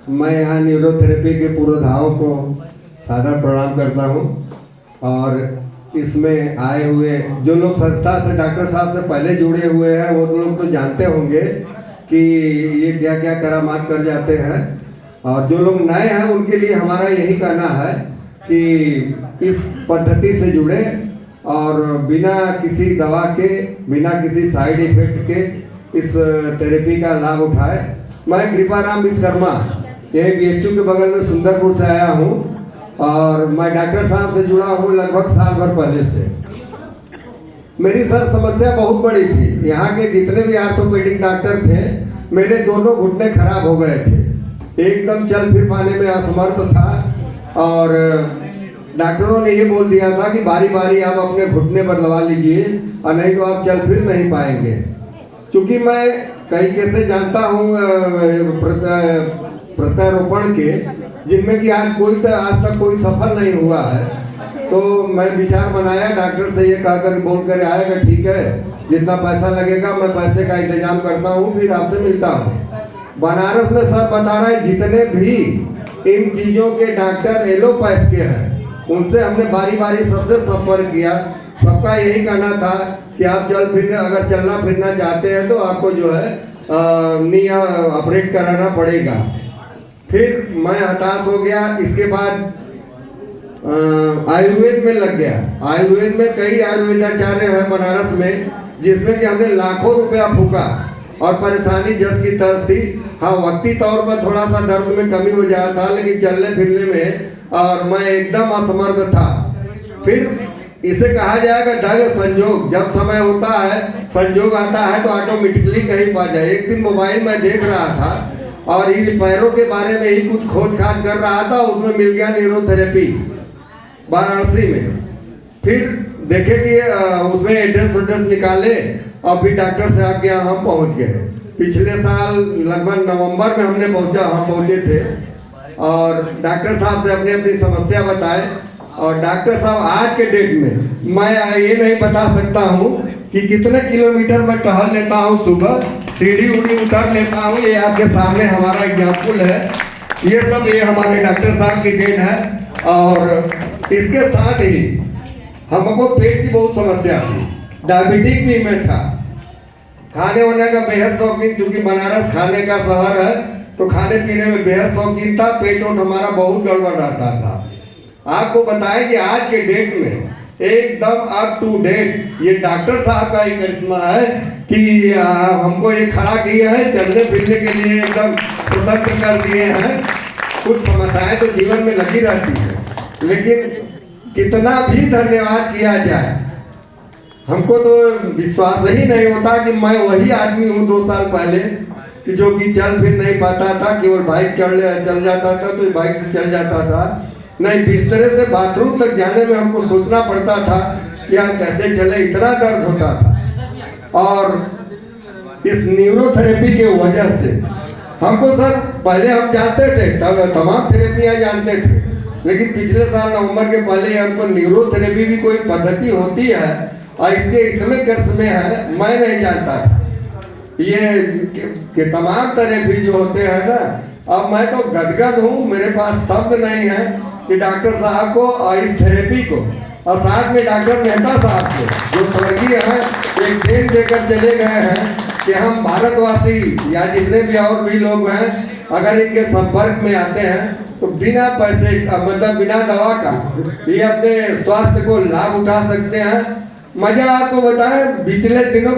मैं यहाँ न्यूरोथेरेपी के पुरोधाओं को सादर प्रणाम करता हूँ। और इसमें आए हुए जो लोग संस्था से डॉक्टर साहब से पहले जुड़े हुए हैं वो लोग तो जानते होंगे कि ये क्या क्या करामात कर जाते हैं, और जो लोग नए हैं उनके लिए हमारा यही कहना है कि इस पद्धति से जुड़े और बिना किसी दवा के, बिना किसी साइड इफेक्ट के इस थेरेपी का लाभ उठाए। मैं कृपाराम विश्वकर्मा यही BHU के बगल में सुंदरपुर से आया हूँ और मैं डॉक्टर साहब से जुड़ा हूँ लगभग साल भर पहले से। मेरी सर समस्या बहुत बड़ी थी। यहाँ के जितने भी ऑर्थोपेडिक डॉक्टर थे मेरे दोनों घुटने खराब हो गए थे, एकदम चल फिर पाने में असमर्थ था। और डॉक्टरों ने ये बोल दिया था कि बारी बारी आप अपने घुटने बदलवा लीजिए और नहीं तो आप चल फिर नहीं पाएंगे। चूँकि मैं कई केसेस जानता हूँ प्रत्यारोपण के, जिनमें कि आज तक कोई सफल नहीं हुआ है, तो मैं विचार बनाया डॉक्टर से ये कहकर बोल कर आया कि ठीक है, जितना पैसा लगेगा मैं पैसे का इंतजाम करता हूँ, फिर आपसे मिलता हूँ। बनारस में सर बता रहे हैं जितने भी इन चीज़ों के डॉक्टर एलोपैथ के हैं उनसे हमने बारी बारी सबसे संपर्क किया। सबका यही कहना था कि आप अगर चलना फिरना चाहते हैं तो आपको जो है नी ऑपरेट कराना पड़ेगा। फिर मैं हताश हो गया। इसके बाद आयुर्वेद में लग गया। आयुर्वेद में कई आयुर्वेदाचार्य हैं बनारस में, जिसमें कि हमने लाखों रुपया फूका और परेशानी जस की तस थी। हाँ, वक्ती तौर पर थोड़ा सा दर्द में कमी हो जाता था, लेकिन चलने फिरने में और मैं एकदम असमर्थ था। फिर इसे कहा जाएगा दैव संजोग। जब समय होता है, संजोग आता है तो ऑटोमेटिकली कहीं पा जाए। एक दिन मोबाइल में देख रहा था और इन पैरों के बारे में ही कुछ खोज खाज कर रहा था, उसमें मिल गया न्यूरोथेरेपी वाराणसी में। फिर देखे कि उसमें एड्रेस निकाले और फिर डॉक्टर साहब के यहाँ हम पहुँच गए। पिछले साल लगभग नवंबर में हम पहुँचे थे और डॉक्टर साहब से अपनी अपनी समस्या बताए। और डॉक्टर साहब आज के डेट में मैं ये नहीं बता सकता हूँ कि कितने किलोमीटर मैं टहल लेता हूँ, सुबह सीढ़ी उड़ी उतर लेता हूँ। ये आपके सामने हमारा एग्जाम्पल है। ये सब ये हमारे डॉक्टर साहब की देन है। और इसके साथ ही हमको पेट की बहुत समस्या थी, डायबिटिक भी मैं था। खाने वाने का बेहद शौकीन, चूँकि बनारस खाने का शहर है तो खाने पीने में बेहद शौकीन था। पेट हमारा बहुत गड़बड़ रहता था। आपको बताएं कि आज के डेट में एकदम अप टू डेट ये डॉक्टर साहब का ही करिश्मा है कि हमको ये खड़ा किए हैं, चलने फिरने के लिए एकदम स्वतंत्र कर दिए हैं। कुछ समस्याएं तो जीवन में लगी रहती है, लेकिन कितना भी धन्यवाद किया जाए हमको तो विश्वास ही नहीं होता कि मैं वही आदमी हूँ 2 साल पहले कि जो कि चल फिर नहीं पाता था, केवल बाइक चल जाता था तो बाइक से चल जाता था। नहीं, बिस्तरे से बाथरूम तक जाने में हमको सोचना पड़ता था कि यार कैसे चले, इतना दर्द होता था। और इस न्यूरोथेरेपी के वजह से हमको सर पहले हम जानते थे, तब तमाम थेरेपियाँ जानते थे, लेकिन पिछले साल नवंबर के पहले हमको न्यूरोथेरेपी भी कोई पद्धति होती है और इसके इतने किस्म में है मैं नहीं जानता था। ये के तमाम थेरेपी जो होते हैं ना, अब मैं तो गदगद हूँ, मेरे पास शब्द नहीं है कि डॉक्टर साहब को और इस थेरेपी को और साथ में डॉक्टर मेहता साहब को जो स्वर्गीय हैं एक देन देकर चले गए हैं कि हम भारतवासी या जितने भी और भी लोग हैं अगर इनके संपर्क में आते हैं तो बिना पैसे मतलब बिना दवा का ये अपने स्वास्थ्य को लाभ उठा सकते हैं। मजा आपको बताएं, पिछले दिनों